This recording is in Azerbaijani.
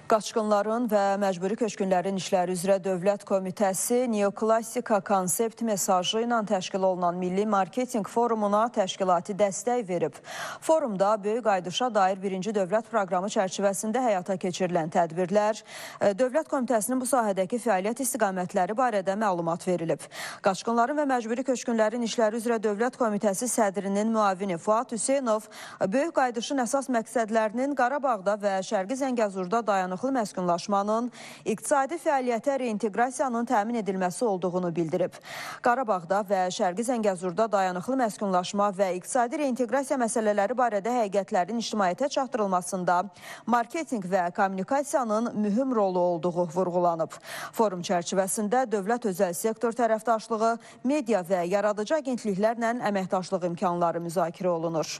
Qaçqınların və məcburi köçkünlərin işləri üzrə Dövlət Komitəsi Neoklassika konsept mesajı ilə təşkil olunan Milli Marketinq Forumuna təşkilati dəstək verib. Forumda Böyük Qaydışa dair birinci dövlət proqramı çərçivəsində həyata keçirilən tədbirlər, Dövlət Komitəsinin bu sahədəki fəaliyyət istiqamətləri barədə məlumat verilib. Qaçqınların və məcburi köçkünlərin işləri üzrə Dövlət Komitəsi sədrinin müavini Fuad Hüseynov Böyük Qaydışın əsas məqsədlərinin Qarabağda və Şərqi Zəngəzurda dayanıqlı məskunlaşmanın, iqtisadi fəaliyyətə reinteqrasiyanın təmin edilməsi olduğunu bildirib. Qarabağda və Şərqi Zəngəzurda dayanıqlı məskunlaşma və iqtisadi reinteqrasiya məsələləri barədə həqiqətlərin ictimaiyyətə çatdırılmasında marketinq və kommunikasiyanın mühüm rolu olduğu vurğulanıb. Forum çərçivəsində dövlət özəl sektor tərəfdaşlığı, media və yaradıcı agentliklərlə əməkdaşlıq imkanları müzakirə olunur.